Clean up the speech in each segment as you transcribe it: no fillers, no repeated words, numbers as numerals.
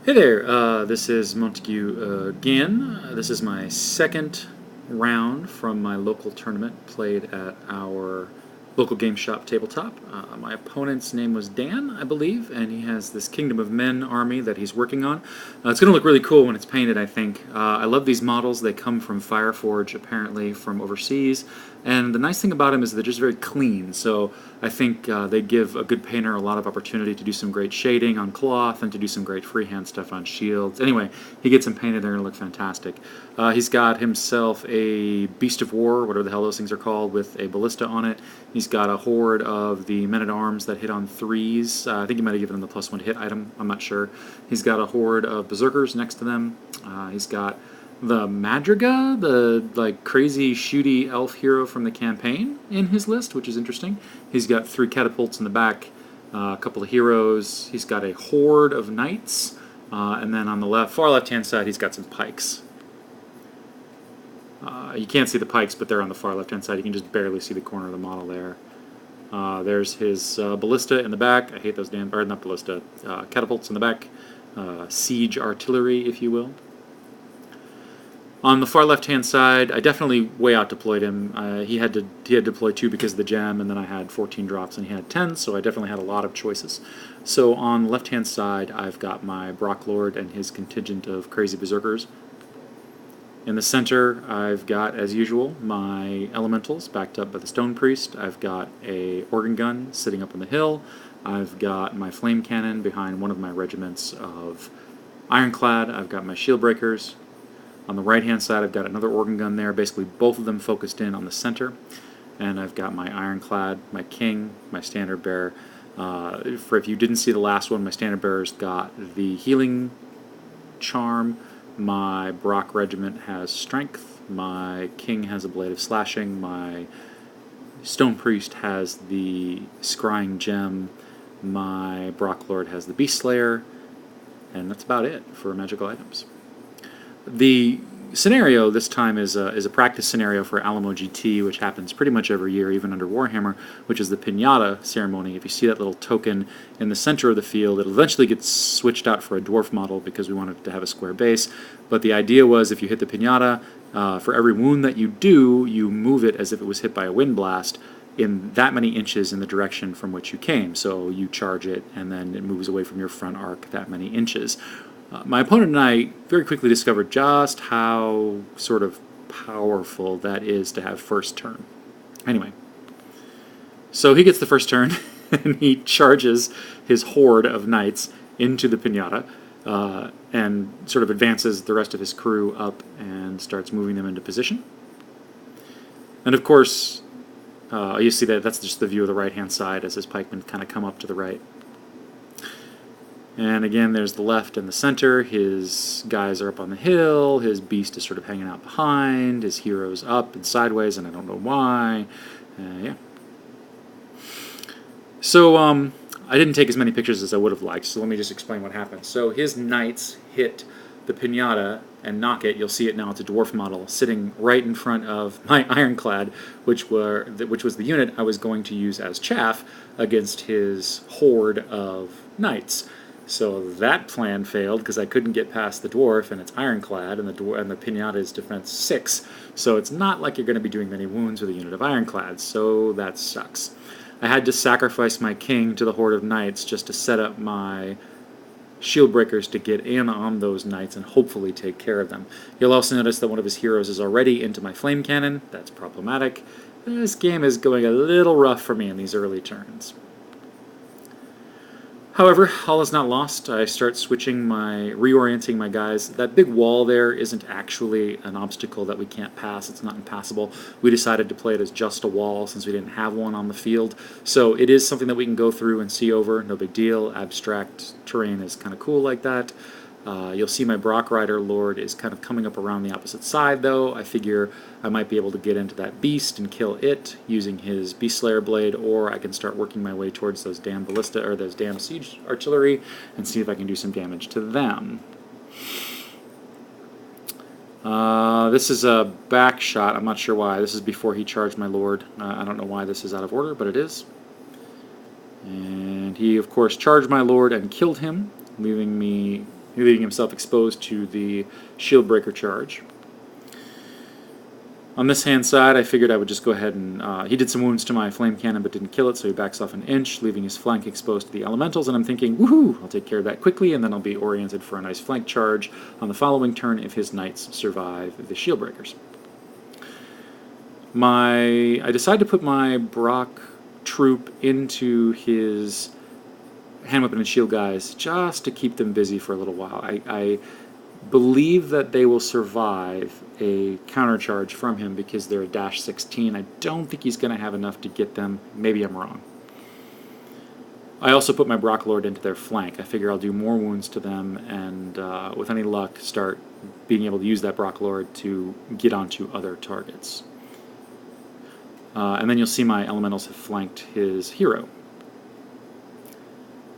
Hey there, this is Montague again. This is my second round from my local tournament played at our local game shop tabletop. My opponent's name was Dan, I believe, and he has this Kingdom of Men army that he's working on. It's going to look really cool when it's painted, I think. I love these models. They come from Fireforge, apparently from overseas. And the nice thing about them is they're just very clean, so I think they give a good painter a lot of opportunity to do some great shading on cloth and to do some great freehand stuff on shields. Anyway, he gets them painted, they're going to look fantastic. He's got himself a Beast of War, whatever the hell those things are called, with a ballista on it. He's got a horde of the men-at-arms that hit on threes. I think he might have given them the +1 hit item, I'm not sure. He's got a horde of berserkers next to them. He's got the Madriga, the crazy shooty elf hero from the campaign, in his list, which is interesting. He's got 3 catapults in the back, a couple of heroes. He's got a horde of knights, and then on the far left-hand side, he's got some pikes. You can't see the pikes, but they're on the far left-hand side. You can just barely see the corner of the model there. There's his ballista in the back. I hate those damn, or not ballista, catapults in the back. Siege artillery, if you will. On the far left-hand side, I definitely way out-deployed him. He had to deploy 2 because of the gem, and then I had 14 drops and he had 10, so I definitely had a lot of choices. So on the left-hand side, I've got my Brocklord and his contingent of crazy berserkers. In the center, I've got, as usual, my elementals backed up by the Stone Priest. I've got a organ gun sitting up on the hill. I've got my flame cannon behind one of my regiments of ironclad. I've got my shield breakers. On the right-hand side, I've got another organ gun there, basically both of them focused in on the center. And I've got my ironclad, my king, my standard bearer. For if you didn't see the last one, my standard bearer's got the healing charm. My Brock regiment has strength. My king has a blade of slashing. My stone priest has the scrying gem. My Brocklord has the beast slayer. And that's about it for magical items. The scenario this time is a practice scenario for Alamo GT, which happens pretty much every year, even under Warhammer, which is the Pinata ceremony. If you see that little token in the center of the field, it'll eventually get switched out for a dwarf model because we wanted to have a square base. But the idea was if you hit the Pinata, for every wound that you do, you move it as if it was hit by a wind blast in that many inches in the direction from which you came. So you charge it, and then it moves away from your front arc that many inches. My opponent and I very quickly discovered just how sort of powerful that is to have first turn. Anyway, so he gets the first turn, and he charges his horde of knights into the Pinata, and sort of advances the rest of his crew up and starts moving them into position. And of course, you see that's just the view of the right-hand side as his pikemen kind of come up to the right. And again, there's the left and the center. His guys are up on the hill. His beast is sort of hanging out behind. His hero's up and sideways, and I don't know why. Yeah. So I didn't take as many pictures as I would have liked, so let me just explain what happened. So his knights hit the Pinata and knock it. You'll see it now. It's a dwarf model sitting right in front of my ironclad, which was the unit I was going to use as chaff against his horde of knights. So that plan failed because I couldn't get past the dwarf and its ironclad, and the Pinata is defense 6. So it's not like you're going to be doing many wounds with a unit of ironclads, so that sucks. I had to sacrifice my king to the horde of knights just to set up my shield breakers to get in on those knights and hopefully take care of them. You'll also notice that one of his heroes is already into my flame cannon. That's problematic. This game is going a little rough for me in these early turns. However, all is not lost. I start reorienting my guys. That big wall there isn't actually an obstacle that we can't pass. It's not impassable. We decided to play it as just a wall since we didn't have one on the field. So it is something that we can go through and see over. No big deal. Abstract terrain is kind of cool like that. You'll see my Brock Rider Lord is kind of coming up around the opposite side, though. I figure I might be able to get into that beast and kill it using his Beast Slayer blade, or I can start working my way towards those damn ballista or those damn siege artillery and see if I can do some damage to them. This is a back shot. I'm not sure why. This is before he charged my Lord. I don't know why this is out of order, but it is. And he, of course, charged my Lord and killed him, leaving me leaving himself exposed to the shield breaker charge. On this hand side, I figured I would just go ahead and... he did some wounds to my flame cannon but didn't kill it, so he backs off an inch, leaving his flank exposed to the elementals, and I'm thinking, woohoo, I'll take care of that quickly, and then I'll be oriented for a nice flank charge on the following turn if his knights survive the shield breakers. I decided to put my Brock troop into his hand weapon and shield guys just to keep them busy for a little while. I believe that they will survive a countercharge from him because they're a dash 16. I don't think he's going to have enough to get them. Maybe I'm wrong. I also put my Brock Lord into their flank. I figure I'll do more wounds to them and, with any luck, start being able to use that Brock Lord to get onto other targets. And then you'll see my elementals have flanked his hero.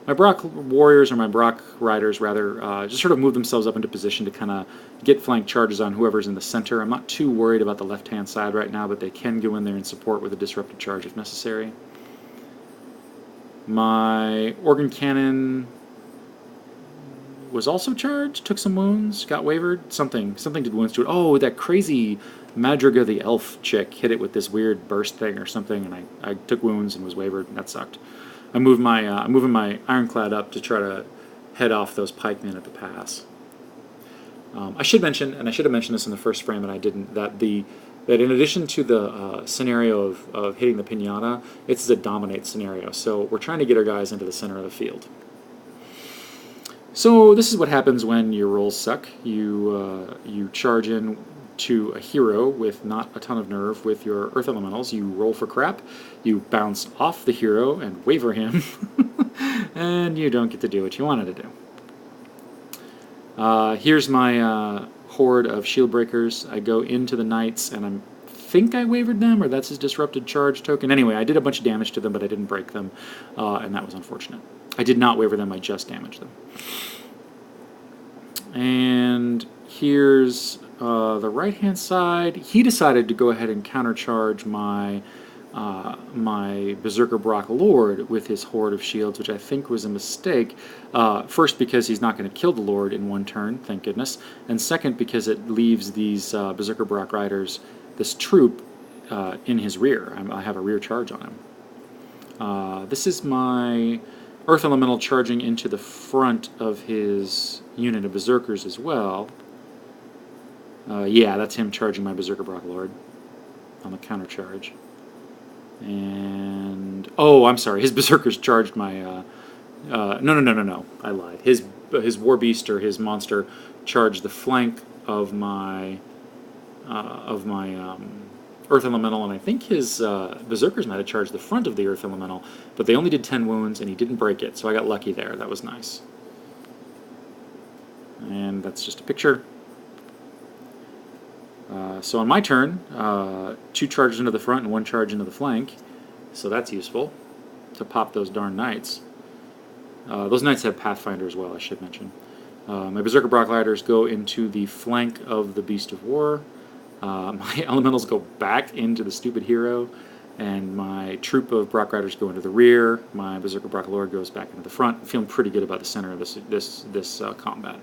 My Brock warriors, or my Brock riders rather, just sort of move themselves up into position to kind of get flank charges on whoever's in the center. I'm not too worried about the left-hand side right now, but they can go in there and support with a disrupted charge if necessary. My organ cannon was also charged, took some wounds, got wavered, something did wounds to it. Oh, that crazy Madriga the elf chick hit it with this weird burst thing or something, and I took wounds and was wavered, and that sucked. I'm moving my ironclad up to try to head off those pikemen at the pass. I should mention, and I should have mentioned this in the first frame, and I didn't, that in addition to the scenario of hitting the pinata, it's a dominate scenario. So we're trying to get our guys into the center of the field. So this is what happens when your rolls suck. You charge in to a hero with not a ton of nerve with your Earth Elementals. You roll for crap, you bounce off the hero and waver him, and you don't get to do what you wanted to do. Here's my horde of shield breakers. I go into the knights, and I think I wavered them, or that's his disrupted charge token. Anyway, I did a bunch of damage to them, but I didn't break them, and that was unfortunate. I did not waver them, I just damaged them. And here's the right-hand side. He decided to go ahead and countercharge my Berserker Brock Lord with his horde of shields, which I think was a mistake. First, because he's not going to kill the Lord in one turn, thank goodness, and second, because it leaves these Berserker Brock Riders, this troop, in his rear. I have a rear charge on him. This is my Earth Elemental charging into the front of his unit of Berserkers as well. Yeah, that's him charging my Berserker Brock Lord on the counter charge. And oh, I'm sorry, his Berserkers charged my no, I lied. His War Beast, or his monster, charged the flank of my Earth Elemental, and I think his Berserkers might have charged the front of the Earth Elemental, but they only did 10 wounds, and he didn't break it, so I got lucky there. That was nice. And that's just a picture. So on my turn, 2 charges into the front and 1 charge into the flank, so that's useful to pop those darn knights. Those knights have Pathfinder as well, I should mention. My Berserker Brock Riders go into the flank of the Beast of War. My Elementals go back into the stupid hero, and my troop of Brock Riders go into the rear. My Berserker Brock Lord goes back into the front. I'm feeling pretty good about the center of this combat.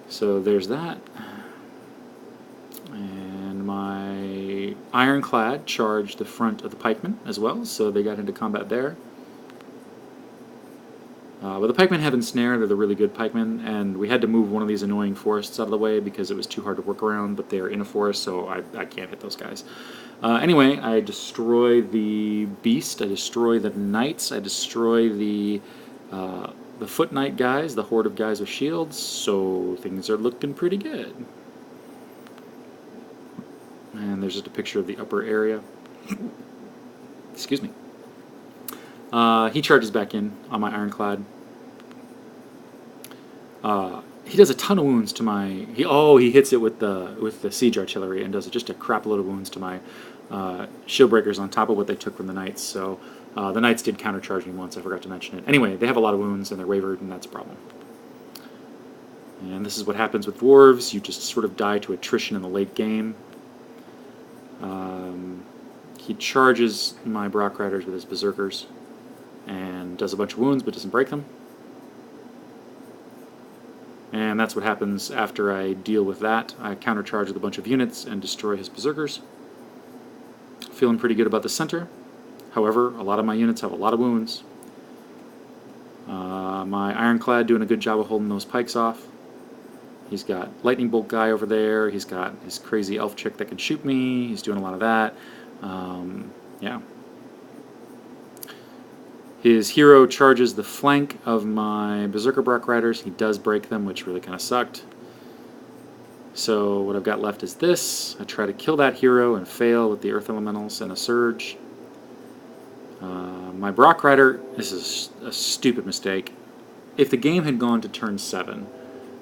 So there's that. And my Ironclad charged the front of the pikemen as well, so they got into combat there. But the pikemen have Ensnare. They're the really good pikemen, and we had to move one of these annoying forests out of the way because it was too hard to work around, but they're in a forest, so I can't hit those guys. Anyway, I destroy the beast, I destroy the knights, I destroy the foot knight guys, the horde of guys with shields, so things are looking pretty good. And there's just a picture of the upper area. Excuse me. He charges back in on my Ironclad. He does a ton of wounds to my... He hits it with the siege artillery and does just a crap load of wounds to my shield breakers on top of what they took from the knights. So the knights did countercharge me once. I forgot to mention it. Anyway, they have a lot of wounds and they're wavered, and that's a problem. And this is what happens with dwarves. You just sort of die to attrition in the late game. He charges my Brock Riders with his Berserkers and does a bunch of wounds but doesn't break them. And that's what happens after I deal with that. I countercharge with a bunch of units and destroy his berserkers. Feeling pretty good about the center. However, a lot of my units have a lot of wounds. My Ironclad doing a good job of holding those pikes off. He's got Lightning Bolt guy over there. He's got his crazy elf chick that can shoot me. He's doing a lot of that. Yeah. His hero charges the flank of my Berserker Brock Riders. He does break them, which really kind of sucked. So what I've got left is this. I try to kill that hero and fail with the Earth Elementals and a Surge. My Brock Rider, this is a stupid mistake. If the game had gone to turn 7,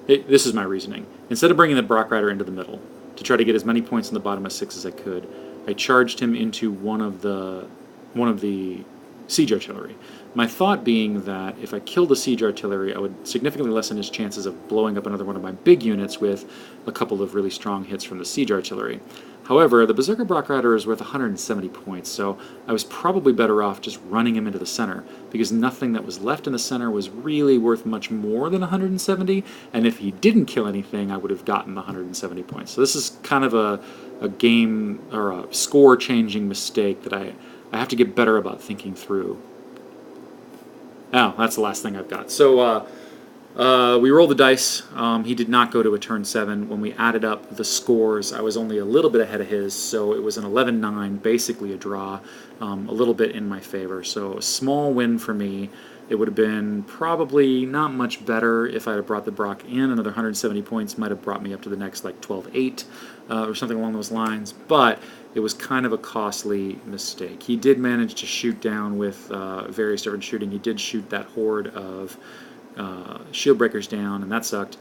this is my reasoning. Instead of bringing the Brock Rider into the middle to try to get as many points in the bottom of 6 as I could, I charged him into one of the Siege Artillery. My thought being that if I killed the Siege Artillery, I would significantly lessen his chances of blowing up another one of my big units with a couple of really strong hits from the Siege Artillery. However, the Berserker Brock Rider is worth 170 points, so I was probably better off just running him into the center, because nothing that was left in the center was really worth much more than 170, and if he didn't kill anything, I would have gotten the 170 points. So this is kind of a game, or a score-changing mistake that I have to get better about thinking through. Oh, that's the last thing I've got. So we rolled the dice. He did not go to a turn 7. When we added up the scores, I was only a little bit ahead of his, so it was an 11-9, basically a draw, a little bit in my favor. So a small win for me. It would have been probably not much better if I had brought the Brock in. Another 170 points might have brought me up to the next, like, 12-8 or something along those lines. But it was kind of a costly mistake. He did manage to shoot down with various different shooting. He did shoot that horde of shield breakers down, and that sucked.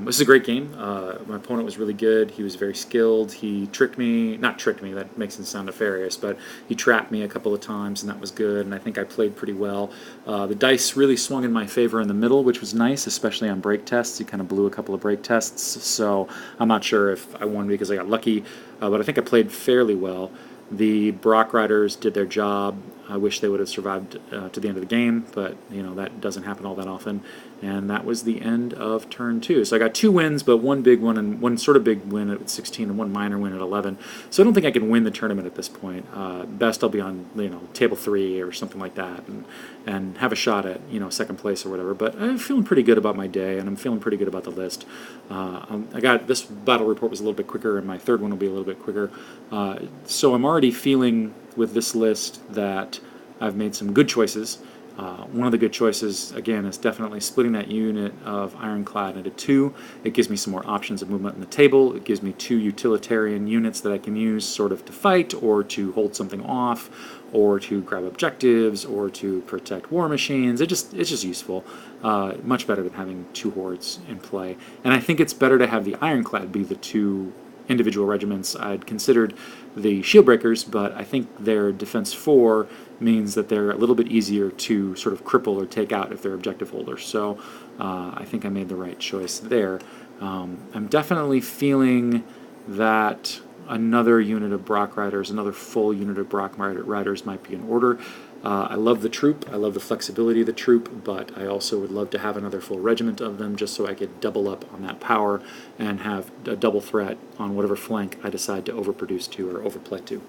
This is a great game. My opponent was really good. He was very skilled. He tricked me, not tricked me, that makes it sound nefarious, but he trapped me a couple of times, and that was good, and I think I played pretty well. The dice really swung in my favor in the middle, which was nice, especially on break tests. He kind of blew a couple of break tests, so I'm not sure if I won because I got lucky, but I think I played fairly well. The Brock Riders did their job. I wish they would have survived to the end of the game, but you know that doesn't happen all that often. And that was the end of turn 2. So I got 2 wins, but one big one and one sort of big win at 16 and one minor win at 11. So I don't think I can win the tournament at this point. Best I'll be on table 3 or something like that, and have a shot at second place or whatever. But I'm feeling pretty good about my day, and I'm feeling pretty good about the list. I got this battle report was a little bit quicker, and my third one will be a little bit quicker. So I'm already feeling with this list that I've made some good choices. One of the good choices, again, is definitely splitting that unit of Ironclad into 2. It gives me some more options of movement on the table. It gives me 2 utilitarian units that I can use sort of to fight, or to hold something off, or to grab objectives, or to protect war machines. It's just useful. Much better than having 2 hordes in play. And I think it's better to have the Ironclad be the 2 individual regiments. I'd considered the shield breakers, but I think their defense 4 means that they're a little bit easier to sort of cripple or take out if they're objective holders. So I think I made the right choice there. I'm definitely feeling that another unit of Brock Riders, another full unit of Brock Riders might be in order. I love the troop. I love the flexibility of the troop, but I also would love to have another full regiment of them just so I could double up on that power and have a double threat on whatever flank I decide to overproduce to or overplay to.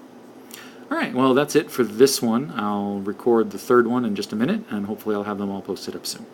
Alright, well that's it for this one. I'll record the third one in just a minute, and hopefully I'll have them all posted up soon.